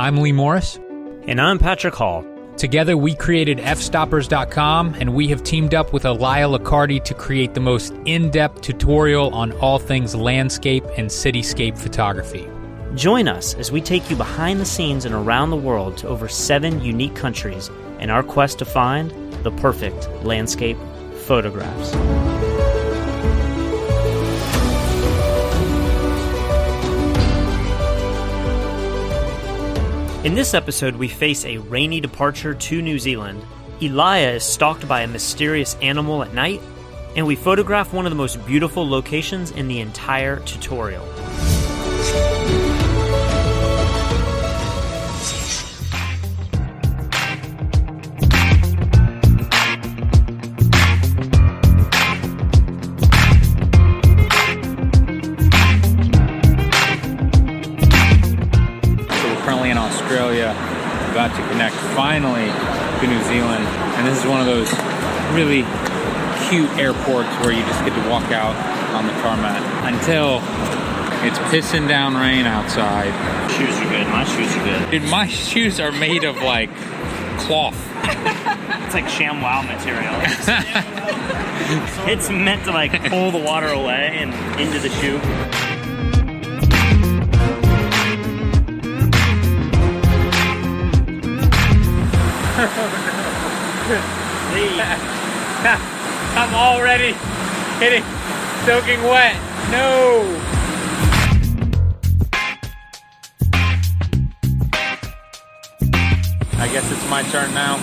I'm Lee Morris. And I'm Patrick Hall. Together we created fstoppers.com, and we have teamed up with Elia Liccardi to create the most in-depth tutorial on all things landscape and cityscape photography. Join us as we take you behind the scenes and around the world to over 7 unique countries in our quest to find the perfect landscape photographs. In this episode, we face a rainy departure to New Zealand. Elia is stalked by a mysterious animal at night, and we photograph one of the most beautiful locations in the entire tutorial. Australia, about to connect finally to New Zealand, and this is one of those really cute airports where you just get to walk out on the tarmac until it's pissing down rain outside. Shoes are good. My shoes are good. Dude, my shoes are made of like cloth. It's like ShamWow material. It's meant to like pull the water away and into the shoe. I'm already getting soaking wet. No! I guess it's my turn now.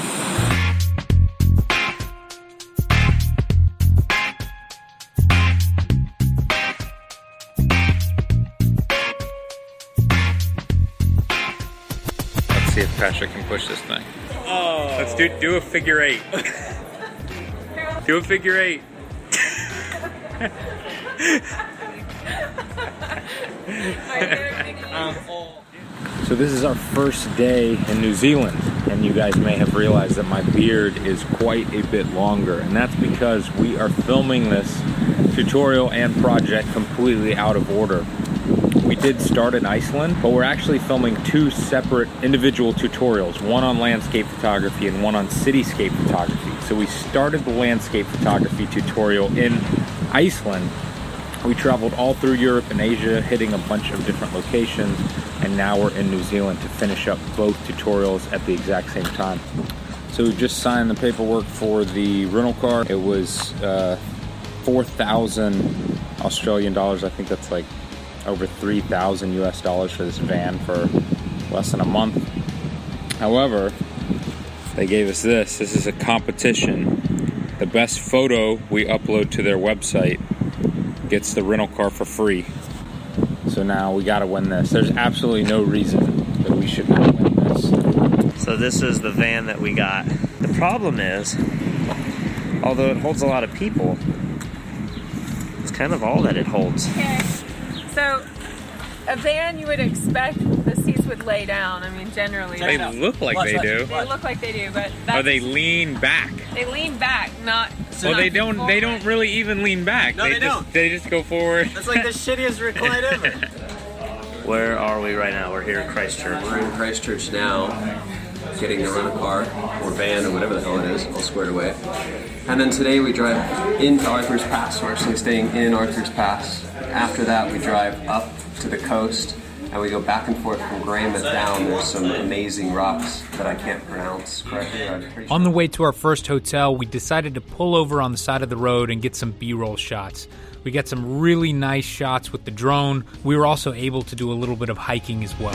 Let's see if Patrick can push this thing. Oh. Let's do a figure 8. Do a figure 8. So this is our first day in New Zealand, and you guys may have realized that my beard is quite a bit longer, and that's because we are filming this tutorial and project completely out of order. We did start in Iceland, but we're actually filming 2 separate individual tutorials, one on landscape photography and one on cityscape photography. So we started the landscape photography tutorial in Iceland. We traveled all through Europe and Asia, hitting a bunch of different locations, and now we're in New Zealand to finish up both tutorials at the exact same time. So we just signed the paperwork for the rental car. It was 4,000 Australian dollars. I think that's like over 3,000 US dollars for this van for less than a month. However, they gave us this. This is a competition. The best photo we upload to their website gets the rental car for free. So now we gotta win this. There's absolutely no reason that we should not win this. So this is the van that we got. The problem is, although it holds a lot of people, it's kind of all that it holds. Okay. So, a van you would expect the seats would lay down. I mean, generally. They look like they do. They look like they do, but that's, Or they lean back. They lean back, not. Well, they don't. They don't really even lean back. No, they don't. They just go forward. That's like the shittiest recline ever. Where are we right now? We're here in Christchurch. We're in Christchurch now, getting the rental car or van or whatever the hell it is, all squared away. And then today we drive into Arthur's Pass. We're actually staying in Arthur's Pass. After that, we drive up to the coast, and we go back and forth from Greymouth down. There's some amazing rocks that I can't pronounce correctly. I'm pretty sure. On the way to our first hotel, we decided to pull over on the side of the road and get some B-roll shots. We got some really nice shots with the drone. We were also able to do a little bit of hiking as well.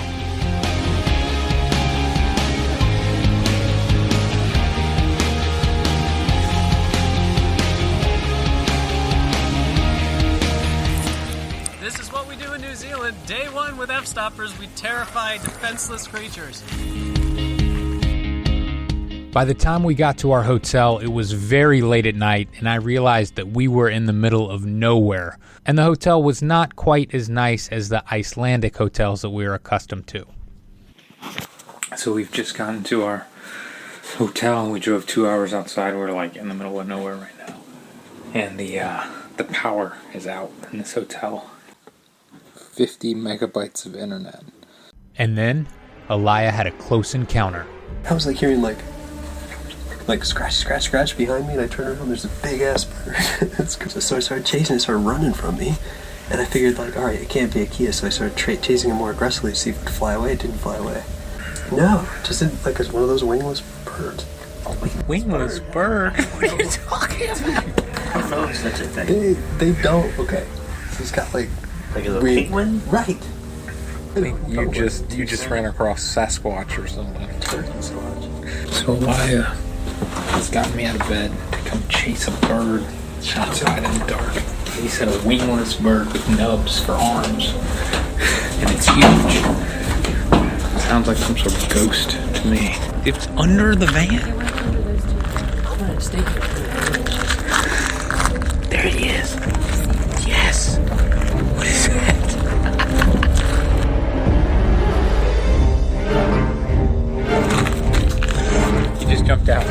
This is what we do in New Zealand. Day 1 with F-stoppers, we terrify defenseless creatures. By the time we got to our hotel, it was very late at night, and I realized that we were in the middle of nowhere. And the hotel was not quite as nice as the Icelandic hotels that we are accustomed to. So we've just gotten to our hotel. We drove 2 hours outside. We're like in the middle of nowhere right now. And the power is out in this hotel. 50 megabytes of internet. And then Elia had a close encounter. I was like hearing like scratch, scratch, scratch behind me, and I turned around, there's a big ass bird. So I started chasing it, started running from me, and I figured like, all right, it can't be a Kia, so I started chasing it more aggressively to see if it could fly away. It didn't fly away. No, just like it's one of those wingless birds. Wingless bird? What are you talking about? I don't know if such a thing. They don't. Okay, he's got like a little penguin, right? You just ran across Sasquatch or something. So Elia has gotten me out of bed to come chase a bird outside in the dark. He said a wingless bird with nubs for arms, and it's huge. Sounds like some sort of ghost to me. It's under the van. There he is. Yes. What is that? He just jumped out.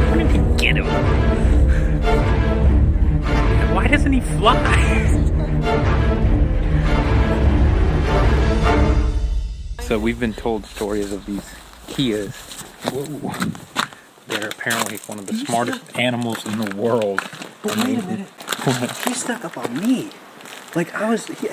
Why didn't he get him? Why doesn't he fly? So we've been told stories of these Kias. Whoa. They're apparently one of the smartest animals in the world. But wait a minute. He snuck up on me. Like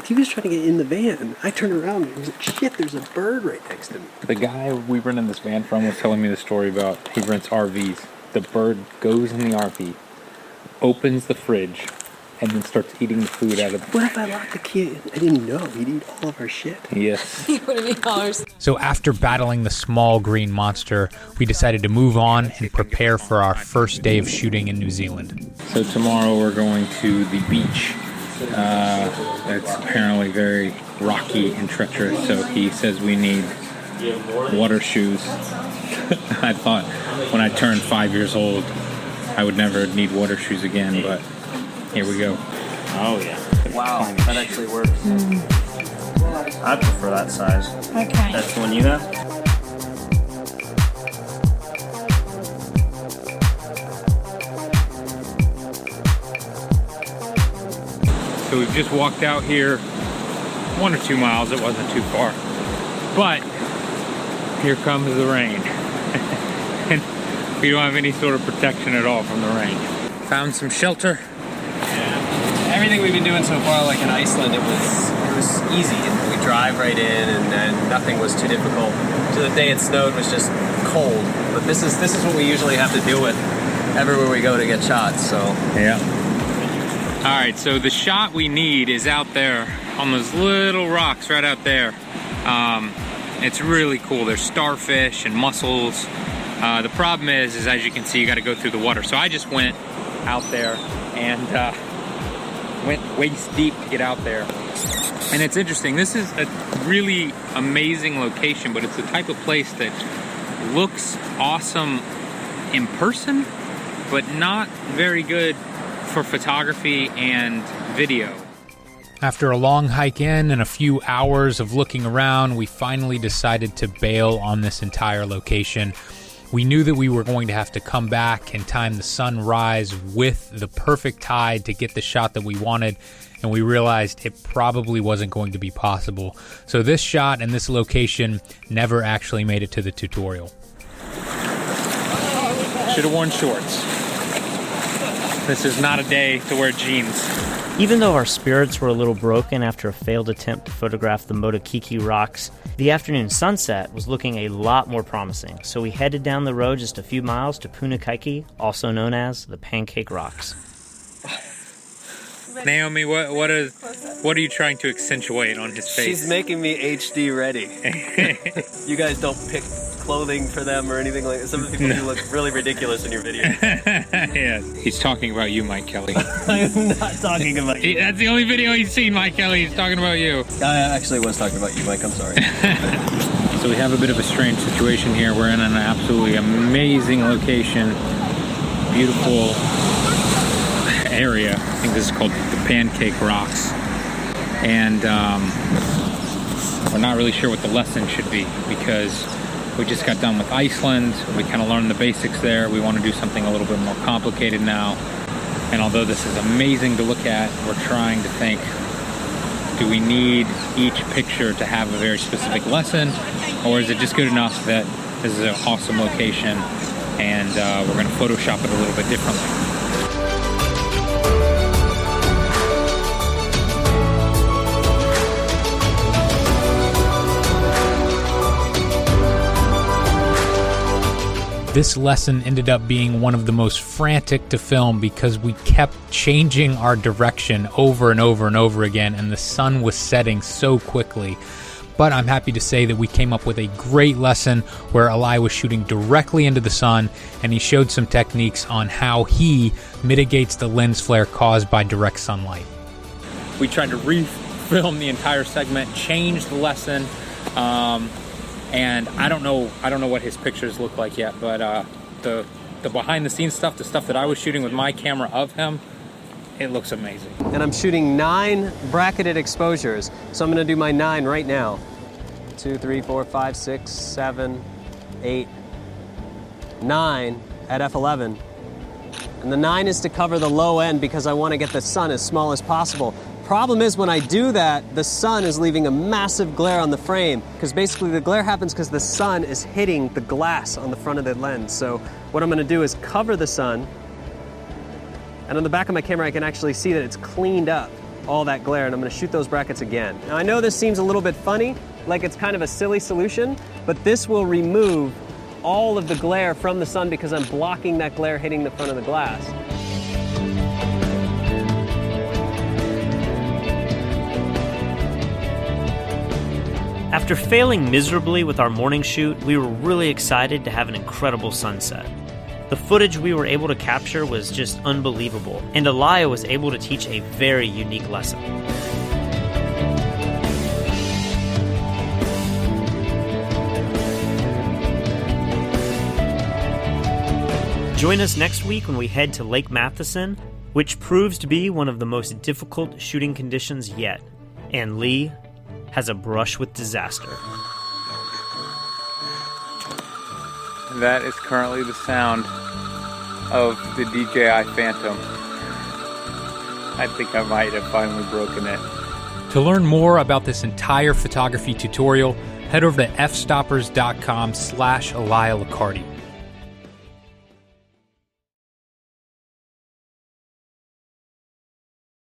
he was trying to get in the van. I turned around and he was like, shit, there's a bird right next to me. The guy we rented this van from was telling me the story about he rents RVs. The bird goes in the RV, opens the fridge, and then starts eating the food out of it. What if I locked the kid? I didn't know. He'd eat all of our shit. Yes. So after battling the small green monster, we decided to move on and prepare for our first day of shooting in New Zealand. So tomorrow we're going to the beach. It's apparently very rocky and treacherous, so he says we need water shoes. I thought when I turned 5 years old I would never need water shoes again, but here we go. Oh yeah. Wow, that actually works. I prefer that size. Okay. That's the one you have? So we've just walked out here 1 or 2 miles, it wasn't too far. But here comes the rain. And we don't have any sort of protection at all from the rain. Found some shelter. Yeah. Everything we've been doing so far, like in Iceland, it was easy. We drive right in and then nothing was too difficult. So the day it snowed was just cold. But this is what we usually have to deal with everywhere we go to get shots, so. Yeah. All right, so the shot we need is out there on those little rocks right out there. It's really cool. There's starfish and mussels. The problem is as you can see, you got to go through the water. So I just went out there and went waist deep to get out there. And it's interesting. This is a really amazing location, but it's the type of place that looks awesome in person, but not very good for photography and video. After a long hike in and a few hours of looking around, we finally decided to bail on this entire location. We knew that we were going to have to come back and time the sunrise with the perfect tide to get the shot that we wanted, and we realized it probably wasn't going to be possible. So this shot and this location never actually made it to the tutorial. Should have worn shorts. This is not a day to wear jeans. Even though our spirits were a little broken after a failed attempt to photograph the Motukiki rocks, the afternoon sunset was looking a lot more promising, so we headed down the road just a few miles to Punakaiki, also known as the Pancake Rocks. Naomi, what are you trying to accentuate on his face? She's making me HD ready. You guys don't pick clothing for them or anything like that. Some of the people do look really ridiculous in your video. Yeah, he's talking about you, Mike Kelly. I'm not talking about you. That's the only video he's seen, Mike Kelly. He's talking about you. I actually was talking about you, Mike. I'm sorry. So we have a bit of a strange situation here. We're in an absolutely amazing location. Beautiful area. I think this is called the Pancake Rocks. And we're not really sure what the lesson should be because we just got done with Iceland. We kind of learned the basics there. We want to do something a little bit more complicated now. And although this is amazing to look at, we're trying to think, do we need each picture to have a very specific lesson, or is it just good enough that this is an awesome location and we're going to Photoshop it a little bit differently? This lesson ended up being one of the most frantic to film because we kept changing our direction over and over and over again, and the sun was setting so quickly. But I'm happy to say that we came up with a great lesson where Eli was shooting directly into the sun, and he showed some techniques on how he mitigates the lens flare caused by direct sunlight. We tried to refilm the entire segment, change the lesson, and I don't know what his pictures look like yet, but the behind the scenes stuff, the stuff that I was shooting with my camera of him, it looks amazing. And I'm shooting 9 bracketed exposures, so I'm going to do my 9 right now. 2, 3, 4, 5, 6, 7, 8, 9 at f11. And the 9 is to cover the low end because I want to get the sun as small as possible. Problem is, when I do that, the sun is leaving a massive glare on the frame, because basically the glare happens because the sun is hitting the glass on the front of the lens. So what I'm going to do is cover the sun, and on the back of my camera I can actually see that it's cleaned up all that glare, and I'm going to shoot those brackets again. Now I know this seems a little bit funny, like it's kind of a silly solution, but this will remove all of the glare from the sun because I'm blocking that glare hitting the front of the glass. After failing miserably with our morning shoot, we were really excited to have an incredible sunset. The footage we were able to capture was just unbelievable, and Eli was able to teach a very unique lesson. Join us next week when we head to Lake Matheson, which proves to be one of the most difficult shooting conditions yet, and Lee has a brush with disaster. That is currently the sound of the DJI Phantom. I think I might have finally broken it. To learn more about this entire photography tutorial, head over to fstoppers.com/Eli Liccardi.